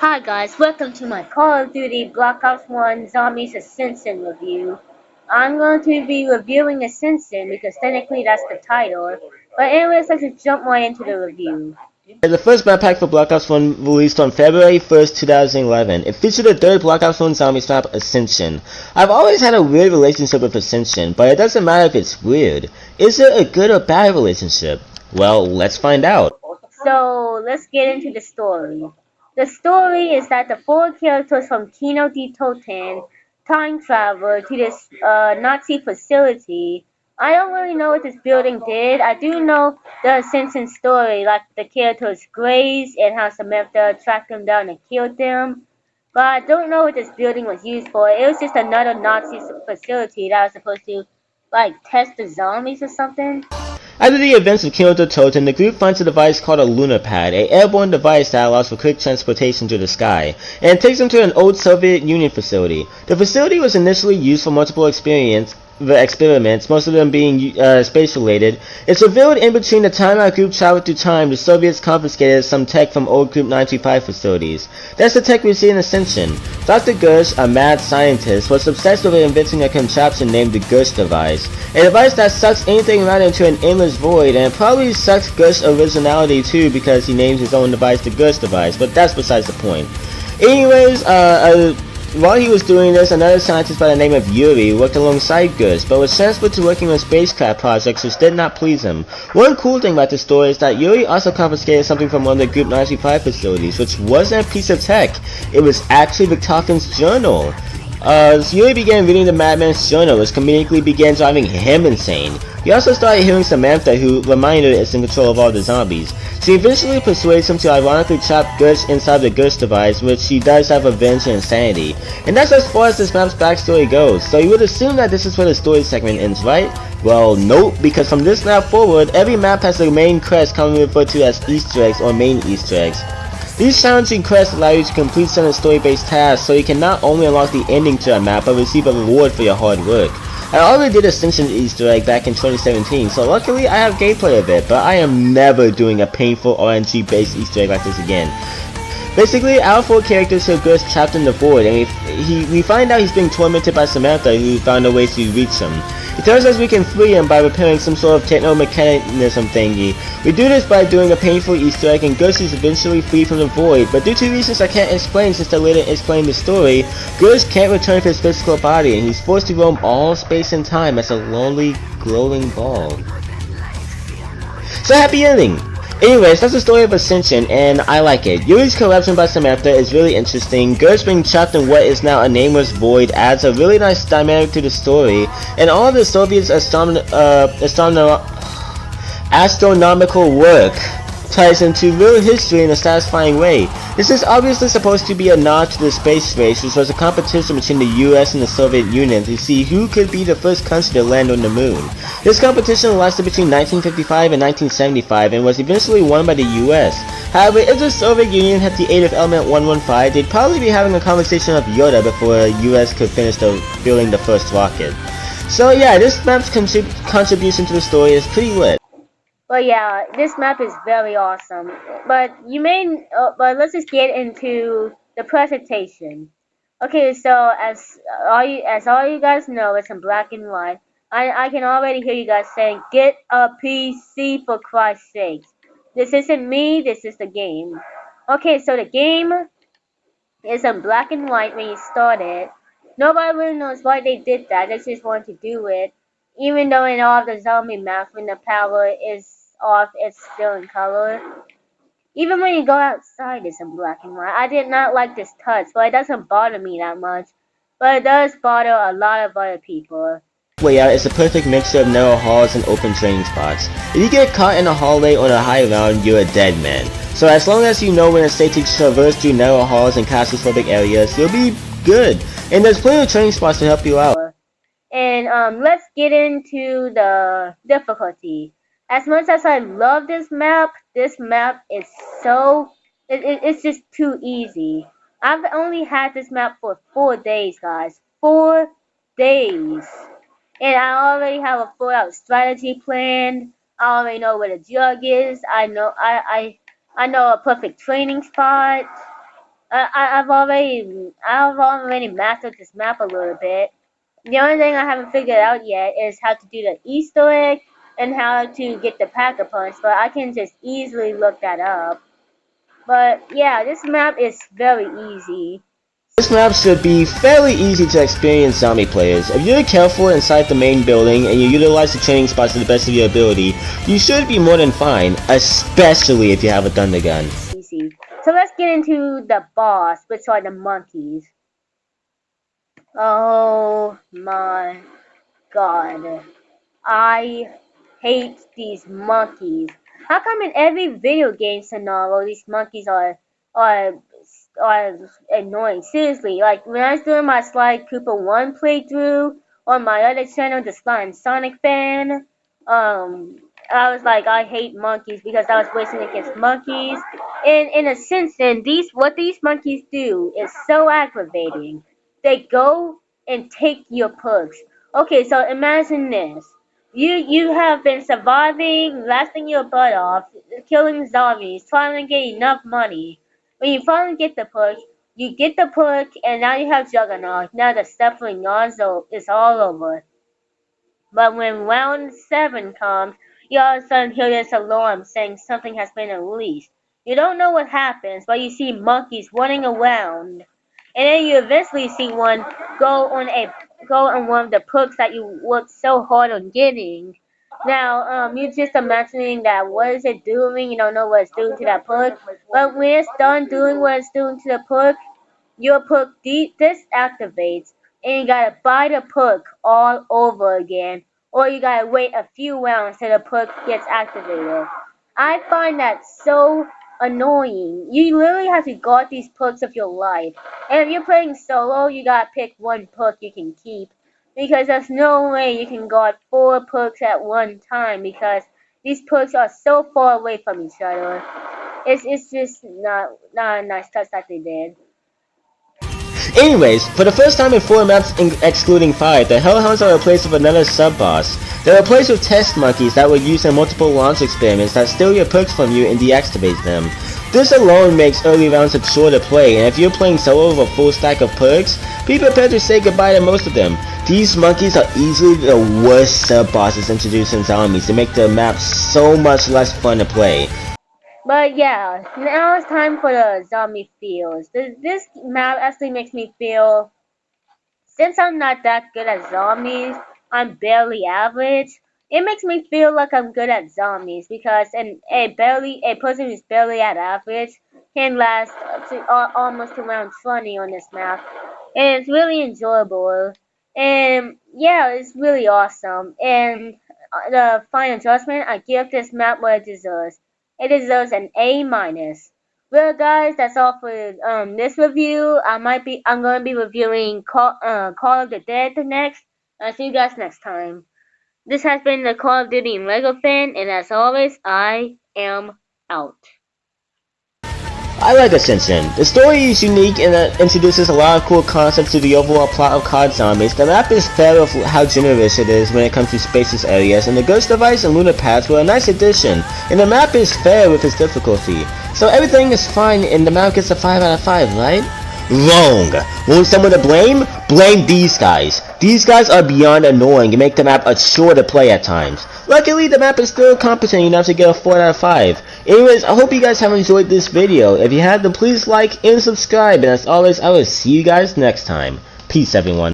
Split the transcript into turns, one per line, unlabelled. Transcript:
Hi guys, welcome to my Call of Duty Black Ops 1 Zombies Ascension review. I'm going to be reviewing Ascension because technically that's the title. But anyways, let's just jump right into the review.
The first map pack for Black Ops 1 released on February 1st, 2011. It featured the third Black Ops 1 Zombies map, Ascension. I've always had a weird relationship with Ascension, but it doesn't matter if it's weird. Is it a good or bad relationship? Well, let's find out.
So, let's get into the story. The story is that the four characters from Kino D Toten time travel to this Nazi facility. I don't really know what this building did. I do know the Ascension story, like the characters Grace and how Samantha tracked them down and killed them. But I don't know what this building was used for. It was just another Nazi facility that was supposed to, like, test the zombies or something.
After the events of Kyoto Toten, the group finds a device called a lunar pad, an airborne device that allows for quick transportation through the sky, and it takes them to an old Soviet Union facility. The facility was initially used for multiple experiments, most of them being space-related. It's revealed in between the time our group traveled through time, the Soviets confiscated some tech from old Group 925 facilities. That's the tech we see in Ascension. Dr. Gersh, a mad scientist, was obsessed with inventing a contraption named the Gersh device, a device that sucks anything around into an endless void, and it probably sucks Gersh's originality too because he names his own device the Gersh device, but that's besides the point. Anyways, while he was doing this, another scientist by the name of Yuri worked alongside Gus, but was transferred to working on spacecraft projects which did not please him. One cool thing about this story is that Yuri also confiscated something from one of the Group 95 facilities, which wasn't a piece of tech. It was actually Richtofan's journal. Yuri began reading the madman's journal, which comedically began driving him insane. He also started hearing Samantha, who reminded is in control of all the zombies. She eventually persuades him to ironically trap Gersh inside the Gersh device, which he does have revenge and insanity. And that's as far as this map's backstory goes, so you would assume that this is where the story segment ends, right? Well, nope, because from this map forward, every map has the main quest commonly referred to as Easter eggs or main Easter eggs. These challenging quests allow you to complete certain story-based tasks, so you can not only unlock the ending to a map, but receive a reward for your hard work. I already did Ascension Easter egg back in 2017, so luckily I have gameplay of it, but I am never doing a painful RNG based Easter egg like this again. Basically, our four characters are Gersh trapped in the void, and we find out he's being tormented by Samantha, who found a way to reach him. He tells us we can free him by repairing some sort of techno-mechanism thingy. We do this by doing a painful Easter egg, and Gersh is eventually freed from the void, but due to reasons I can't explain since I later explain the story, Gersh can't return to his physical body, and he's forced to roam all space and time as a lonely, glowing ball. So happy ending! Anyways, that's the story of Ascension, and I like it. Yuri's corruption by Samantha is really interesting. Gersh being trapped in what is now a nameless void adds a really nice dynamic to the story, and all of the Soviets' astronomical work ties into real history in a satisfying way. This is obviously supposed to be a nod to the space race, which was a competition between the US and the Soviet Union to see who could be the first country to land on the moon. This competition lasted between 1955 and 1975 and was eventually won by the US. However, if the Soviet Union had the aid of Element 115, they'd probably be having a conversation of Yoda before the US could finish building the first rocket. So yeah, this map's contribution to the story is pretty lit.
But yeah, this map is very awesome. But let's just get into the presentation. Okay, so as all you guys know, it's in black and white. I can already hear you guys saying, "Get a PC for Christ's sake." This isn't me. This is the game. Okay, so the game is in black and white when you start it. Nobody really knows why they did that. They just wanted to do it. Even though in all of the zombie maps, when the power is off, it's still in color. Even when you go outside, it's in black and white. I did not like this touch, but it doesn't bother me that much. But it does bother a lot of other people.
Layout is a perfect mixture of narrow halls and open training spots. If you get caught in a hallway on a high ground, you're a dead man. So as long as you know when it's safe to traverse through narrow halls and claustrophobic areas, you'll be good. And there's plenty of training spots to help you out.
And let's get into the difficulty. As much as I love this map is it's just too easy. I've only had this map for 4 days, guys. 4 days. And I already have a full out strategy planned. I already know where the jug is. I know a perfect training spot. I've already mastered this map a little bit. The only thing I haven't figured out yet is how to do the Easter egg and how to get the Pack-a-Punch, but I can just easily look that up. But yeah, this map is very easy.
This map should be fairly easy to experience zombie players. If you're careful inside the main building and you utilize the training spots to the best of your ability, you should be more than fine, especially if you have a thunder gun.
Easy. So let's get into the boss, which are the monkeys. Oh my god. I hate these monkeys. How come in every video game scenario these monkeys are annoying? Seriously, like when I was doing my Sly Cooper 1 playthrough on my other channel, the Sly and Sonic fan, I was like, I hate monkeys because I was racing against monkeys. And in a sense, then what these monkeys do is so aggravating. They go and take your perks. Okay, so imagine this. You have been surviving, lasting your butt off, killing zombies, trying to get enough money. When you finally get the perk, you get the perk, and now you have Juggernaut. Now the suffering is all over. But when round 7 comes, you all of a sudden hear this alarm saying something has been released. You don't know what happens, but you see monkeys running around. And then you eventually see one go on one of the perks that you worked so hard on getting. Now, you're just imagining that what is it doing? You don't know what it's doing to that perk. But when it's done doing what it's doing to the perk, your perk disactivates, and you gotta buy the perk all over again, or you gotta wait a few rounds till the perk gets activated. I find that so annoying. You literally have to guard these perks of your life. And if you're playing solo, you gotta pick one perk you can keep. Because there's no way you can guard 4 perks at one time because these perks are so far away from each other. It's just not a nice touch that they did.
Anyways, for the first time in 4 maps excluding 5, the Hellhounds are replaced with another sub-boss. They're replaced with test monkeys that were used in multiple launch experiments that steal your perks from you and deactivate them. This alone makes early rounds a chore to play, and if you're playing solo with a full stack of perks, be prepared to say goodbye to most of them. These monkeys are easily the worst sub-bosses introduced in zombies to make the map so much less fun to play.
But yeah, now it's time for the zombie feels. This map actually makes me feel, since I'm not that good at zombies, I'm barely average. It makes me feel like I'm good at zombies because a person who's barely at average can last almost around 20 on this map, and it's really enjoyable. And yeah, it's really awesome. And the final judgment, I give this map what it deserves. It deserves an A-. Well, guys, that's all for this review. I'm going to be reviewing Call of the Dead next. I'll see you guys next time. This has been the Call of Duty and Lego fan, and as always, I am out.
I like Ascension. The story is unique and introduces a lot of cool concepts to the overall plot of COD Zombies. The map is fair with how generous it is when it comes to spacious areas, and the Ghost Device and Lunar Pads were a nice addition. And the map is fair with its difficulty. So everything is fine and the map gets a 5 out of 5, right? Wrong! Want someone to blame? Blame these guys. These guys are beyond annoying and make the map a chore to play at times. Luckily, the map is still competent enough to get a 4 out of 5. Anyways, I hope you guys have enjoyed this video. If you have, then please like and subscribe. And as always, I will see you guys next time. Peace, everyone.